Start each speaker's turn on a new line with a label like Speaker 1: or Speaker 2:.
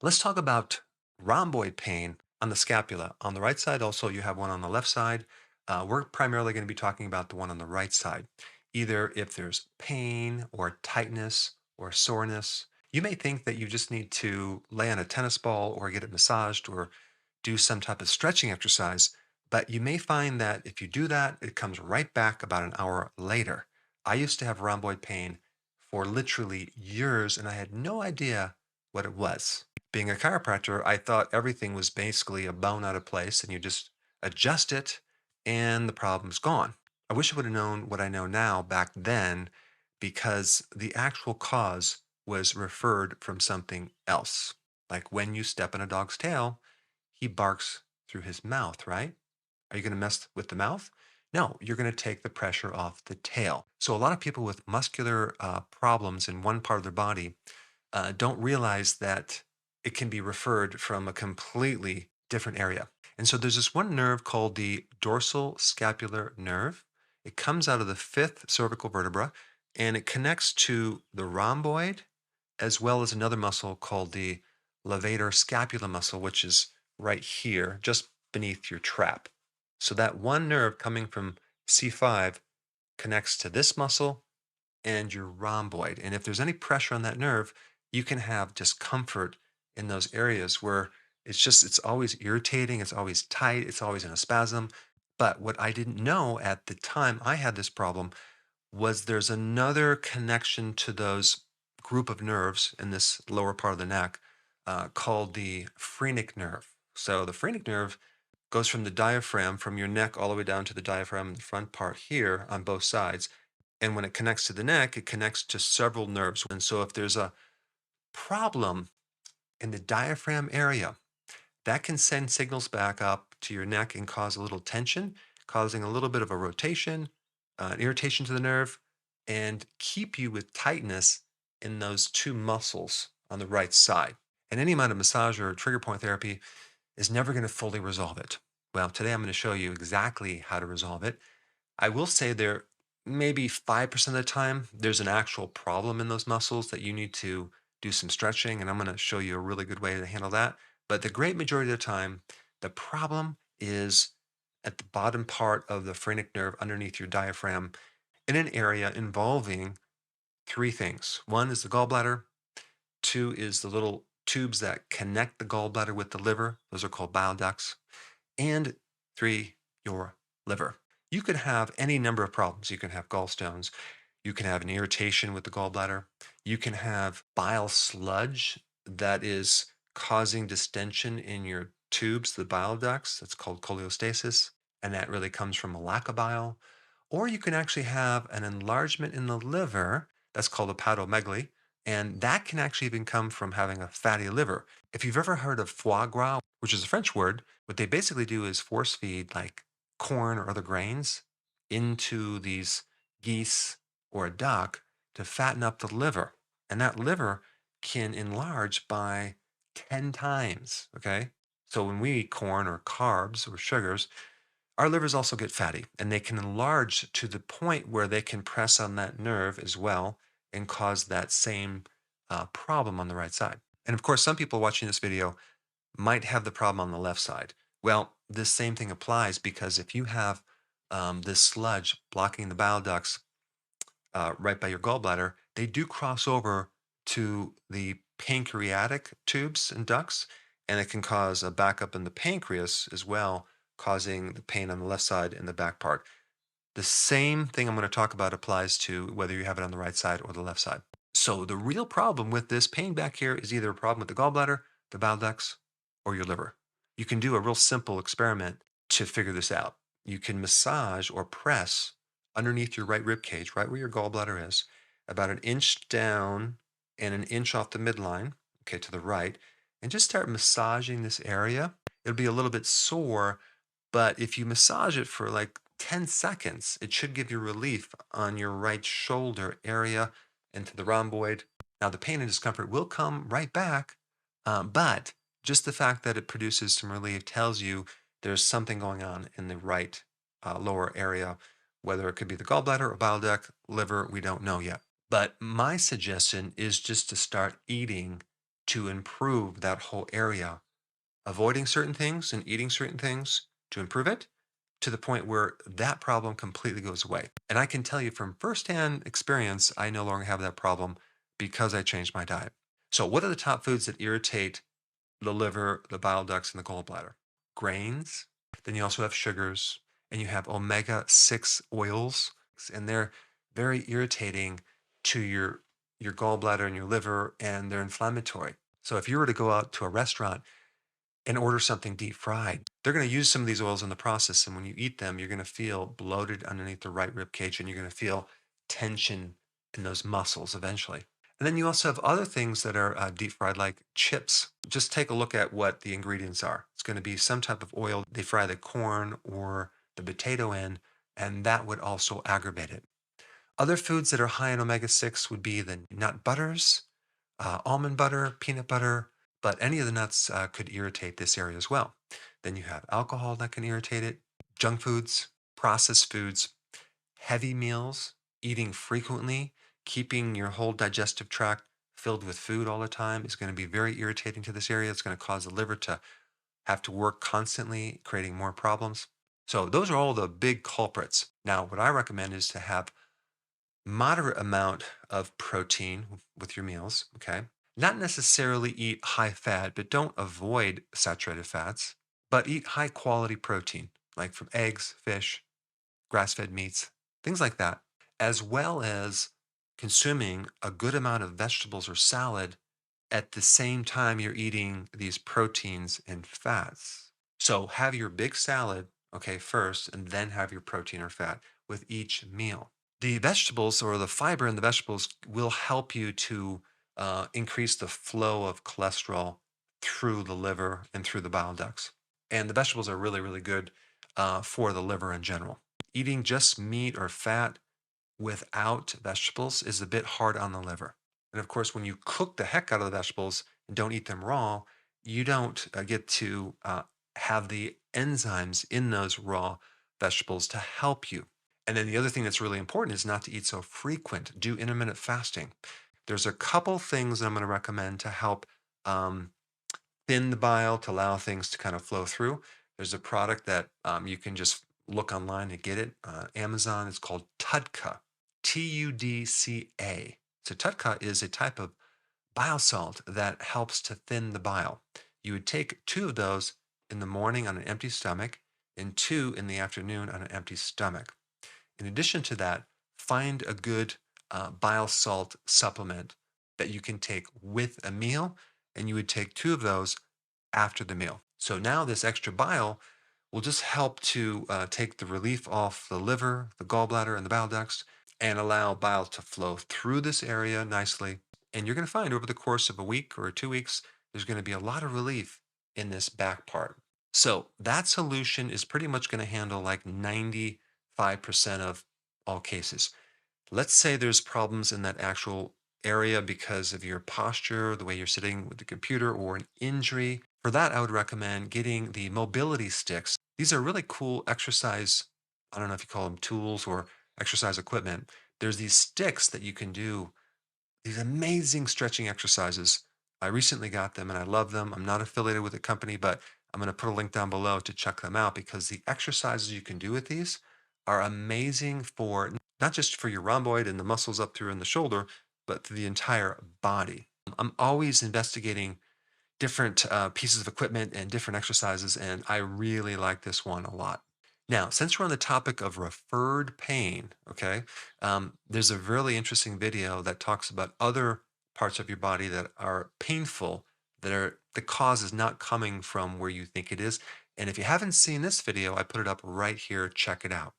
Speaker 1: Let's talk about rhomboid pain on the scapula. On the right side, also, you have one on the left side. We're primarily going to be talking about the one on the right side. Either if there's pain or tightness or soreness, you may think that you just need to lay on a tennis ball or get it massaged or do some type of stretching exercise. But you may find that if you do that, it comes right back about an hour later. I used to have rhomboid pain for literally years, and I had no idea what it was. Being a chiropractor, I thought everything was basically a bone out of place and you just adjust it and the problem's gone. I wish I would have known what I know now back then because the actual cause was referred from something else. Like when you step on a dog's tail, he barks through his mouth, right? Are you going to mess with the mouth? No, you're going to take the pressure off the tail. So, a lot of people with muscular problems in one part of their body don't realize that it can be referred from a completely different area. And so there's this one nerve called the dorsal scapular nerve. It comes out of the fifth cervical vertebra and it connects to the rhomboid as well as another muscle called the levator scapula muscle, which is right here, just beneath your trap. So that one nerve coming from C5 connects to this muscle and your rhomboid. And if there's any pressure on that nerve, you can have discomfort in those areas where it's always irritating, it's always tight, it's always in a spasm. But what I didn't know at the time I had this problem was there's another connection to those group of nerves in this lower part of the neck called the phrenic nerve. So the phrenic nerve goes from the diaphragm, from your neck all the way down to the diaphragm in the front part here on both sides. And when it connects to the neck, it connects to several nerves. And so if there's a problem in the diaphragm area, that can send signals back up to your neck and cause a little tension, causing a little bit of a rotation, an irritation to the nerve, and keep you with tightness in those two muscles on the right side. And any amount of massage or trigger point therapy is never going to fully resolve it. Well, today I'm going to show you exactly how to resolve it. I will say there maybe 5% of the time there's an actual problem in those muscles that you need to do some stretching, and I'm going to show you a really good way to handle that. But the great majority of the time, the problem is at the bottom part of the phrenic nerve underneath your diaphragm in an area involving three things. One is the gallbladder, two is the little tubes that connect the gallbladder with the liver, those are called bile ducts, and three, your liver. You could have any number of problems. You can have gallstones. You can have an irritation with the gallbladder. You can have bile sludge that is causing distension in your tubes, the bile ducts. That's called cholestasis. And that really comes from a lack of bile. Or you can actually have an enlargement in the liver. That's called hepatomegaly. And that can actually even come from having a fatty liver. If you've ever heard of foie gras, which is a French word, what they basically do is force feed like corn or other grains into these geese or a duck to fatten up the liver. And that liver can enlarge by 10 times. Okay. So when we eat corn or carbs or sugars, our livers also get fatty and they can enlarge to the point where they can press on that nerve as well and cause that same problem on the right side. And of course, some people watching this video might have the problem on the left side. Well, this same thing applies because if you have this sludge blocking the bile ducts right by your gallbladder, they do cross over to the pancreatic tubes and ducts, and it can cause a backup in the pancreas as well, causing the pain on the left side and the back part. The same thing I'm going to talk about applies to whether you have it on the right side or the left side. So the real problem with this pain back here is either a problem with the gallbladder, the bile ducts, or your liver. You can do a real simple experiment to figure this out. You can massage or press underneath your right rib cage, right where your gallbladder is, about an inch down and an inch off the midline, okay, to the right, and just start massaging this area. It'll be a little bit sore, but if you massage it for like 10 seconds, it should give you relief on your right shoulder area and to the rhomboid. Now, the pain and discomfort will come right back, but just the fact that it produces some relief tells you there's something going on in the right lower area, whether it could be the gallbladder or bile duct, liver, we don't know yet. But my suggestion is just to start eating to improve that whole area, avoiding certain things and eating certain things to improve it to the point where that problem completely goes away. And I can tell you from firsthand experience, I no longer have that problem because I changed my diet. So, what are the top foods that irritate the liver, the bile ducts, and the gallbladder? Grains. Then you also have sugars, and you have omega-6 oils, and they're very irritating to your gallbladder and your liver, and they're inflammatory. So if you were to go out to a restaurant and order something deep fried, they're going to use some of these oils in the process. And when you eat them, you're going to feel bloated underneath the right rib cage and you're going to feel tension in those muscles eventually. And then you also have other things that are deep fried, like chips. Just take a look at what the ingredients are. It's going to be some type of oil they fry the corn or the potato in, and that would also aggravate it. Other foods that are high in omega-6 would be the nut butters, almond butter, peanut butter, but any of the nuts could irritate this area as well. Then you have alcohol that can irritate it, junk foods, processed foods, heavy meals, eating frequently, keeping your whole digestive tract filled with food all the time is going to be very irritating to this area. It's going to cause the liver to have to work constantly, creating more problems. So, those are all the big culprits. Now, what I recommend is to have moderate amount of protein with your meals, okay? Not necessarily eat high fat, but don't avoid saturated fats, but eat high quality protein, like from eggs, fish, grass fed meats, things like that, as well as consuming a good amount of vegetables or salad at the same time you're eating these proteins and fats. So have your big salad, okay, first, and then have your protein or fat with each meal. The vegetables or the fiber in the vegetables will help you to increase the flow of cholesterol through the liver and through the bile ducts. And the vegetables are really, really good for the liver in general. Eating just meat or fat without vegetables is a bit hard on the liver. And of course, when you cook the heck out of the vegetables and don't eat them raw, you don't get to have the enzymes in those raw vegetables to help you. And then the other thing that's really important is not to eat so frequent. Do intermittent fasting. There's a couple things that I'm going to recommend to help um, thin the bile to allow things to kind of flow through. There's a product that you can just look online to get it. Amazon. It's called Tudca, Tudca. So Tudca is a type of bile salt that helps to thin the bile. You would take two of those in the morning on an empty stomach and two in the afternoon on an empty stomach. In addition to that, find a good bile salt supplement that you can take with a meal, and you would take two of those after the meal. So now this extra bile will just help to take the relief off the liver, the gallbladder, and the bile ducts, and allow bile to flow through this area nicely. And you're going to find over the course of a week or 2 weeks, there's going to be a lot of relief in this back part. So that solution is pretty much going to handle like 95% of all cases. Let's say there's problems in that actual area because of your posture, the way you're sitting with the computer, or an injury. For that, I would recommend getting the mobility sticks. These are really cool exercise, I don't know if you call them tools or exercise equipment. There's these sticks that you can do these amazing stretching exercises. I recently got them and I love them. I'm not affiliated with the company, but I'm going to put a link down below to check them out because the exercises you can do with these are amazing for not just for your rhomboid and the muscles up through in the shoulder, but to the entire body. I'm always investigating different pieces of equipment and different exercises, and I really like this one a lot. Now, since we're on the topic of referred pain, okay, there's a really interesting video that talks about other parts of your body that are painful, that are the cause is not coming from where you think it is. And if you haven't seen this video, I put it up right here. Check it out.